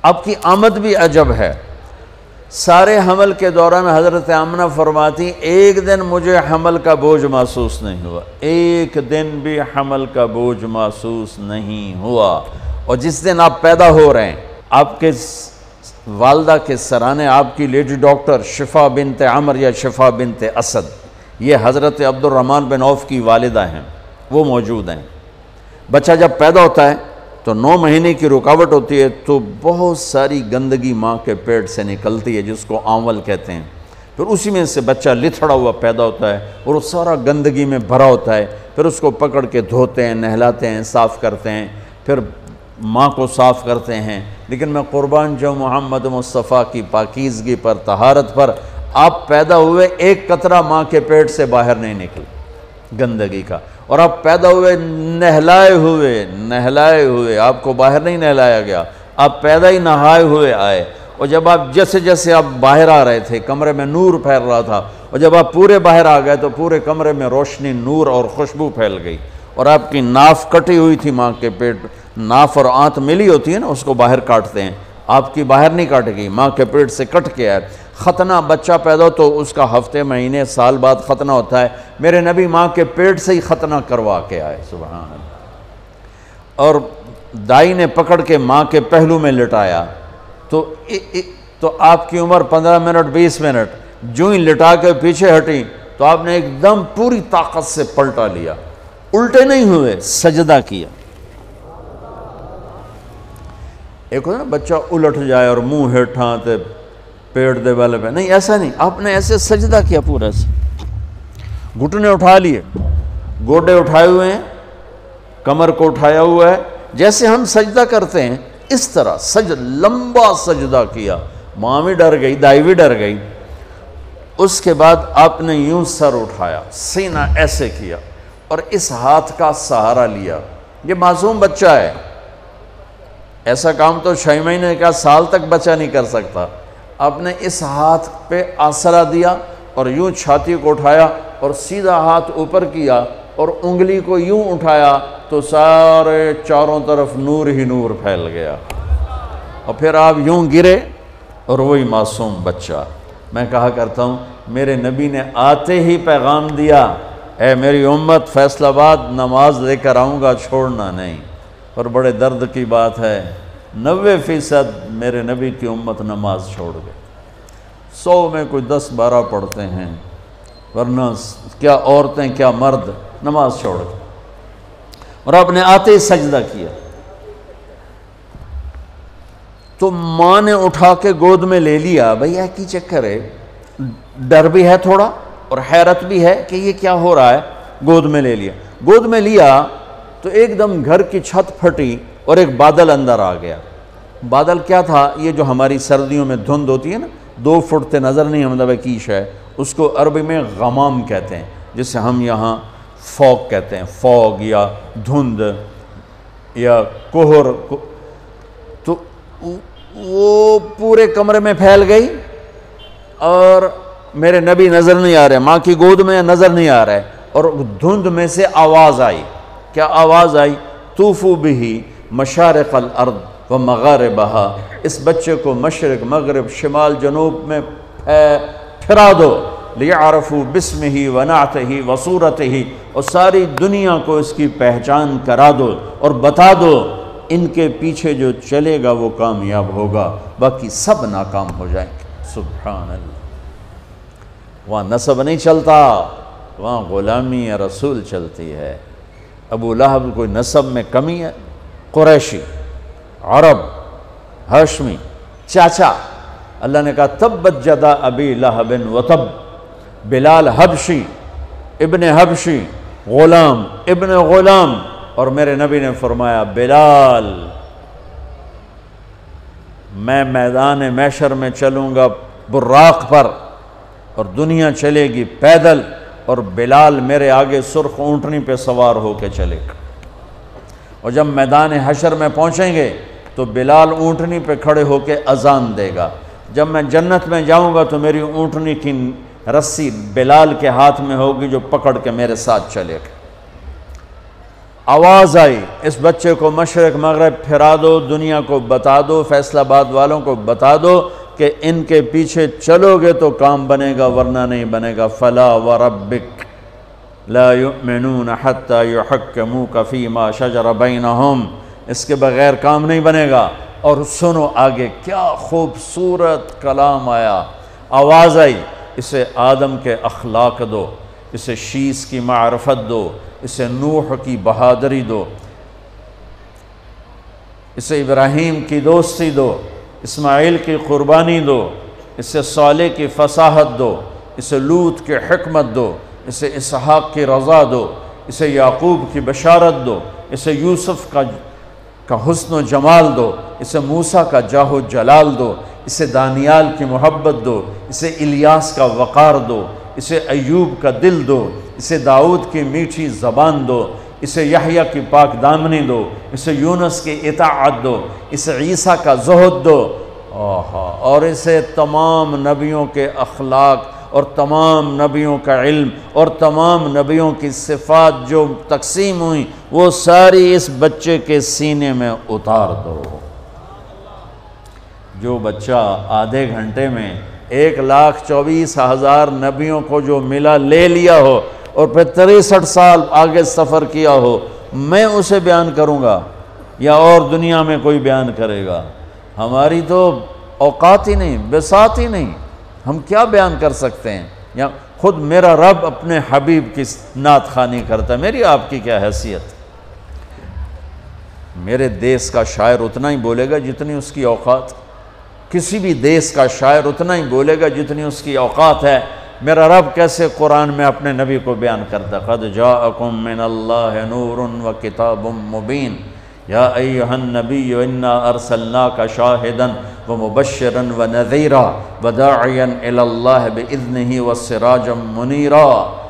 آپ کی آمد بھی عجب ہے۔ سارے حمل کے دوران حضرت آمنہ فرماتی ایک دن مجھے حمل کا بوجھ محسوس نہیں ہوا، ایک دن بھی حمل کا بوجھ محسوس نہیں ہوا۔ اور جس دن آپ پیدا ہو رہے ہیں، آپ کے والدہ کے سرانے آپ کی لیڈی ڈاکٹر شفا بنت عمر یا شفا بنت اسد، یہ حضرت عبد الرحمن بن عوف کی والدہ ہیں، وہ موجود ہیں۔ بچہ جب پیدا ہوتا ہے تو 9 مہینے کی رکاوٹ ہوتی ہے، تو بہت ساری گندگی ماں کے پیٹ سے نکلتی ہے جس کو آنول کہتے ہیں، پھر اسی میں سے بچہ لتھڑا ہوا پیدا ہوتا ہے اور وہ سارا گندگی میں بھرا ہوتا ہے، پھر اس کو پکڑ کے دھوتے ہیں، نہلاتے ہیں، صاف کرتے ہیں، پھر ماں کو صاف کرتے ہیں۔ لیکن میں قربان جو محمد مصطفیٰ کی پاکیزگی پر، طہارت پر، آپ پیدا ہوئے ایک قطرہ ماں کے پیٹ سے باہر نہیں نکل گندگی کا، اور آپ پیدا ہوئے نہلائے ہوئے، آپ کو باہر نہیں نہلایا گیا، آپ پیدا ہی نہائے ہوئے آئے۔ اور جب آپ جیسے آپ باہر آ رہے تھے کمرے میں نور پھیل رہا تھا، اور جب آپ پورے باہر آ گئے تو پورے کمرے میں روشنی، نور اور خوشبو پھیل گئی۔ اور آپ کی ناف کٹی ہوئی تھی ماں کے پیٹ، ناف اور آنت ملی ہوتی ہے نا، اس کو باہر کاٹتے ہیں، آپ کی باہر نہیں کاٹ گئی، ماں کے پیٹ سے کٹ کے آئے۔ ختنہ بچہ پیدا ہو تو اس کا ہفتے، مہینے، سال بعد ختنہ ہوتا ہے، میرے نبی ماں کے پیٹ سے ہی ختنہ کروا کے آئے، سبحان اللہ۔ اور دائی نے پکڑ کے ماں کے پہلو میں لٹایا، تو آپ کی عمر 15 منٹ 20 منٹ، جو ہی لٹا کے پیچھے ہٹی تو آپ نے ایک دم پوری طاقت سے پلٹا لیا، الٹے نہیں ہوئے، سجدہ کیا۔ ایک ہوتا نا بچہ الٹ جائے اور منہ ہیٹھاں تے پیٹ دے والے پہ، نہیں ایسا نہیں، آپ نے ایسے سجدہ کیا پورا سے، گھٹنے اٹھا لیے، گوڈے اٹھائے ہوئے ہیں، کمر کو اٹھایا ہوا ہے، جیسے ہم سجدہ کرتے ہیں اس طرح لمبا سجدہ کیا۔ ماں بھی ڈر گئی، دائی بھی ڈر گئی۔ اس کے بعد آپ نے یوں سر اٹھایا، سینہ ایسے کیا اور اس ہاتھ کا سہارا لیا۔ یہ معصوم بچہ ہے، ایسا کام تو 6 مہینے کا، سال تک بچہ نہیں کر سکتا۔ آپ نے اس ہاتھ پہ آسرا دیا اور یوں چھاتی کو اٹھایا اور سیدھا ہاتھ اوپر کیا اور انگلی کو یوں اٹھایا تو سارے چاروں طرف نور ہی نور پھیل گیا، اور پھر آپ یوں گرے اور وہی معصوم بچہ۔ میں کہا کرتا ہوں میرے نبی نے آتے ہی پیغام دیا، اے میری امت، فیصل آباد نماز لے کر آؤں گا، چھوڑنا نہیں۔ اور بڑے درد کی بات ہے 90% میرے نبی کی امت نماز چھوڑ گئے، 100 میں کوئی 10-12 پڑھتے ہیں، ورنہ کیا عورتیں کیا مرد نماز چھوڑ گئے۔ اور آپ نے آتے ہی سجدہ کیا تو ماں نے اٹھا کے گود میں لے لیا۔ بھئی کی چکر ہے، ڈر بھی ہے تھوڑا اور حیرت بھی ہے کہ یہ کیا ہو رہا ہے۔ گود میں لے لیا، گود میں لیا تو ایک دم گھر کی چھت پھٹی اور ایک بادل اندر آ گیا۔ بادل کیا تھا؟ یہ جو ہماری سردیوں میں دھند ہوتی ہے نا، 2 فٹ تے نظر نہیں مطلب کیش ہے، اس کو عربی میں غمام کہتے ہیں، جسے ہم یہاں فوگ کہتے ہیں، فوگ یا دھند یا کوہر۔ تو وہ پورے کمرے میں پھیل گئی اور میرے نبی نظر نہیں آ رہے، ماں کی گود میں نظر نہیں آ رہا ہے، اور دھند میں سے آواز آئی۔ کیا آواز آئی؟ طوفوا بہ مشارق الارض و مغاربہا، اس بچے کو مشرق، مغرب، شمال، جنوب میں پھرا دو، لیعرفوا باسمہ و نعتہ و صورتہ، اور ساری دنیا کو اس کی پہچان کرا دو اور بتا دو، ان کے پیچھے جو چلے گا وہ کامیاب ہوگا، باقی سب ناکام ہو جائیں گے۔ سبحان اللہ۔ وہاں نسب نہیں چلتا، وہاں غلامی رسول چلتی ہے۔ ابو لہب کوئی نسب میں کمی ہے؟ قریشی، عرب، ہاشمی، چاچا۔ اللہ نے کہا تبت جدا ابی لہب و تب، بلال حبشی، ابن حبشی، غلام ابن غلام، اور میرے نبی نے فرمایا بلال میں میدان محشر میں چلوں گا براق پر اور دنیا چلے گی پیدل، اور بلال میرے آگے سرخ اونٹنی پہ سوار ہو کے چلے گا، اور جب میدان حشر میں پہنچیں گے تو بلال اونٹنی پہ کھڑے ہو کے اذان دے گا۔ جب میں جنت میں جاؤں گا تو میری اونٹنی کی رسی بلال کے ہاتھ میں ہوگی جو پکڑ کے میرے ساتھ چلے گا۔ آواز آئی اس بچے کو مشرق مغرب پھرا دو، دنیا کو بتا دو، فیصل آباد والوں کو بتا دو کہ ان کے پیچھے چلو گے تو کام بنے گا ورنہ نہیں بنے گا۔ فلا وربک لا یؤمنون حتی یحکموک فیما شجر بینہم، اس کے بغیر کام نہیں بنے گا۔ اور سنو آگے کیا خوبصورت کلام آیا، آواز آئی، اسے آدم کے اخلاق دو، اسے شیس کی معرفت دو، اسے نوح کی بہادری دو، اسے ابراہیم کی دوستی دو، اسماعیل کی قربانی دو، اسے صالح کی فصاحت دو، اسے لوط کی حکمت دو، اسے اسحاق کی رضا دو، اسے یعقوب کی بشارت دو، اسے یوسف کا حسن و جمال دو، اسے موسیٰ کا جاہ و جلال دو، اسے دانیال کی محبت دو، اسے الیاس کا وقار دو، اسے ایوب کا دل دو، اسے داؤد کی میٹھی زبان دو، اسے یحییٰ کی پاک دامنی دو، اسے یونس کی اطاعت دو، اسے عیسیٰ کا زہد دو، اور اسے تمام نبیوں کے اخلاق اور تمام نبیوں کا علم اور تمام نبیوں کی صفات جو تقسیم ہوئیں وہ ساری اس بچے کے سینے میں اتار دو۔ جو بچہ آدھے گھنٹے میں 1,24,000 نبیوں کو جو ملا لے لیا ہو اور پھر 63 سال آگے سفر کیا ہو، میں اسے بیان کروں گا یا اور دنیا میں کوئی بیان کرے گا؟ ہماری تو اوقات ہی نہیں، بساط ہی نہیں، ہم کیا بیان کر سکتے ہیں؟ یا خود میرا رب اپنے حبیب کی نعت خوانی کرتا ہے، میری آپ کی کیا حیثیت؟ میرے دیس کا شاعر اتنا ہی بولے گا جتنی اس کی اوقات، کسی بھی دیس کا شاعر اتنا ہی بولے گا جتنی اس کی اوقات ہے۔ میرا رب کیسے قرآن میں اپنے نبی کو بیان کرتا ہے، قد جاءکم من اللہ نور و کتاب مبین یا ایہا النبی انا ارسلناک شاہدا ومبشرا ونذیرا وداعیا الی اللہ باذنہ وسراجا منیرا۔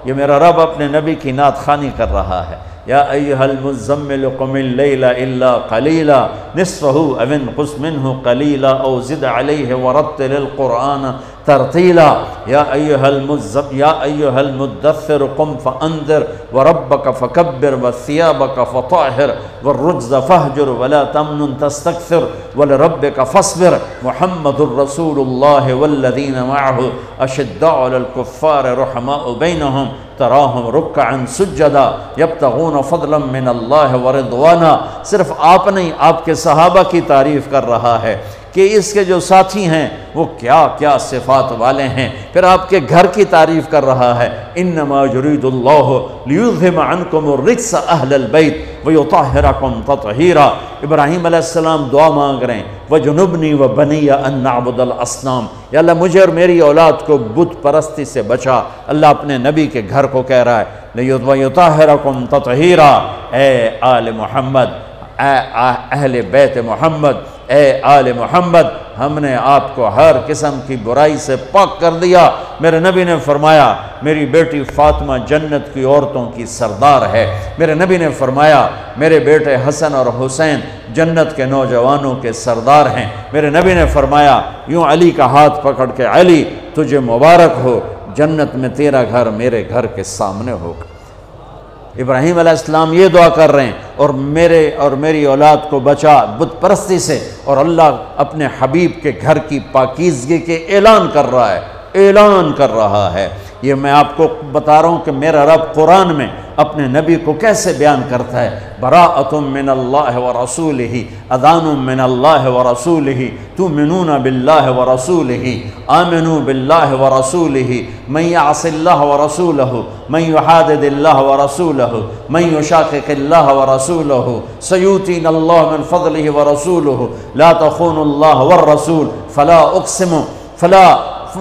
یہ میرا رب اپنے نبی کی نعت خوانی کر رہا ہے۔ یا ایہا المزمل قم اللیل الا قلیلا نصفہ او انقص منہ قلیلا او زد علیہ ورتل القرآن ترتیلا۔ یا ایہا المدثر قم فانذر وربک فکبر وثیابک فطہر والرجز فہجر ولا تمنن تستکثر ولربک فاصبر محمد رسول اللہ والذین معہ اشداء علی الکفار رحماء بینہم تراہم رکعا سجدا یبتغون فضلا من اللہ ورضوانا۔ صرف آپ نہیں، آپ کے صحابہ کی تعریف کر رہا ہے کہ اس کے جو ساتھی ہیں وہ کیا کیا صفات والے ہیں، پھر آپ کے گھر کی تعریف کر رہا ہے۔ انما یرید اللہ لیذہب عنکم الرجس اہل البیت ویطہرکم تطہیرا۔ ابراہیم علیہ السلام دعا مانگ رہے ہیں وجنبنی وبنی ان نعبد الاصنام، یا اللہ مجھے اور میری اولاد کو بت پرستی سے بچا۔ اللہ اپنے نبی کے گھر کو کہہ رہا ہے ویطہرکم تطہیرا۔ اے آل محمد، اے اہل بیت محمد، اے آل محمد، ہم نے آپ کو ہر قسم کی برائی سے پاک کر دیا۔ میرے نبی نے فرمایا میری بیٹی فاطمہ جنت کی عورتوں کی سردار ہے۔ میرے نبی نے فرمایا میرے بیٹے حسن اور حسین جنت کے نوجوانوں کے سردار ہیں۔ میرے نبی نے فرمایا یوں علی کا ہاتھ پکڑ کے علی تجھے مبارک ہو، جنت میں تیرا گھر میرے گھر کے سامنے ہوگا۔ ابراہیم علیہ السلام یہ دعا کر رہے ہیں اور میرے اور میری اولاد کو بچا بت پرستی سے، اور اللہ اپنے حبیب کے گھر کی پاکیزگی کے اعلان کر رہا ہے، اعلان کر رہا ہے۔ یہ میں آپ کو بتا رہا ہوں کہ میرا رب قرآن میں اپنے نبی کو کیسے بیان کرتا ہے۔ براءۃ من اللہ ورسولہ، اذان من اللہ ورسولہ، تؤمنون باللہ ورسولہ، آمنوا باللہ ورسولہ، من یعص اللہ ورسولہ، من یحادد اللہ ورسولہ، من یشاقق اللہ ورسولہ، سیؤتینا اللہ من فضلہ ورسولہ، لا تخونوا اللہ والرسول، فلا اقسم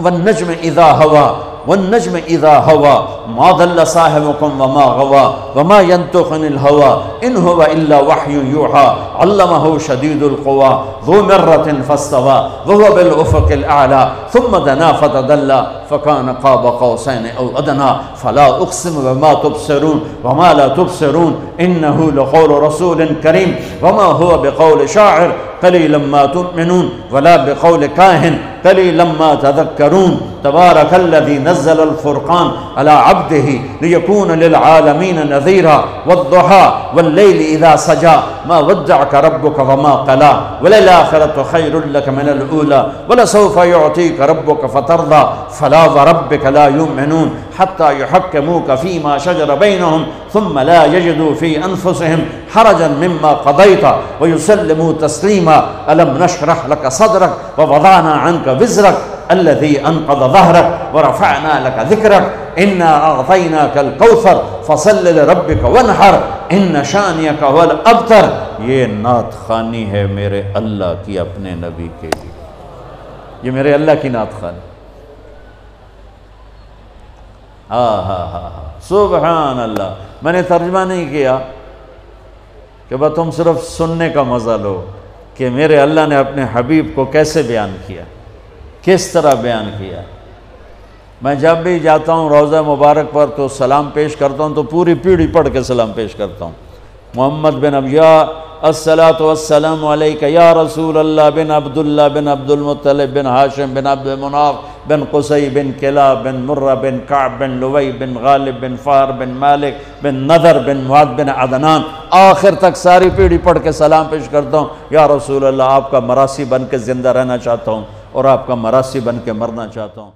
والنجم اذا ہوا والنجم اذا ہوا ما ضل صاحبكم وما غوا وما ينطق عن الهوى ان هو الا وحي يوحى علمه شديد القوى ذو مرة فاستوى وهو بالافق الاعلى ثم دنا فتدلى فكان قاب قوسين أو أدنى فلا أقسم بما تبصرون وما لا تبصرون إنه لقول رسول كريم وما هو بقول شاعر قليلا ما تؤمنون ولا بقول كاهن قليلا ما تذكرون تبارك الذي نزل الفرقان على عبده ليكون للعالمين نذيرا والضحى والليل إذا سجى ما ودعك ربك وما قلى وللآخرة خير لك من الأولى ولسوف يعطيك ربك فترضى فلا وربك لا يؤمنون حتى يحكموك فيما شجر بينهم ثم لا يجدوا في أنفسهم حرجا مما قضيت ويسلموا تسليما ألم نشرح لك صدرك ووضعنا عنك وزرك الذي أنقض ظهرك ورفعنا لك ذكرك إنا أعطيناك الكوثر فصل لربك وانحر إن شانئك هو الأبتر. یہ نعت خوانی ہے میرے اللہ کی اپنے نبی کے لیے، یہ میرے اللہ کی نعت خوانی. سبحان اللہ. میں نے ترجمہ نہیں کیا کہ بس تم صرف سننے کا مزہ لو کہ میرے اللہ نے اپنے حبیب کو کیسے بیان کیا، کس طرح بیان کیا. میں جب بھی جاتا ہوں روضہ مبارک پر تو سلام پیش کرتا ہوں تو پوری پیڑھی پڑھ کے سلام پیش کرتا ہوں. محمد بن ابیا الصلاۃ والسلام علیک یا رسول اللہ بن عبداللہ بن عبد المطلب بن ہاشم بن عبد مناف بن قصی بن کلاب بن مرہ بن کعب بن لوی بن غالب بن فہر بن مالک بن نذر بن معد بن عدنان، آخر تک ساری پیڑھی پڑھ کے سلام پیش کرتا ہوں. یا رسول اللہ آپ کا مراسی بن کے زندہ رہنا چاہتا ہوں اور آپ کا مراسی بن کے مرنا چاہتا ہوں.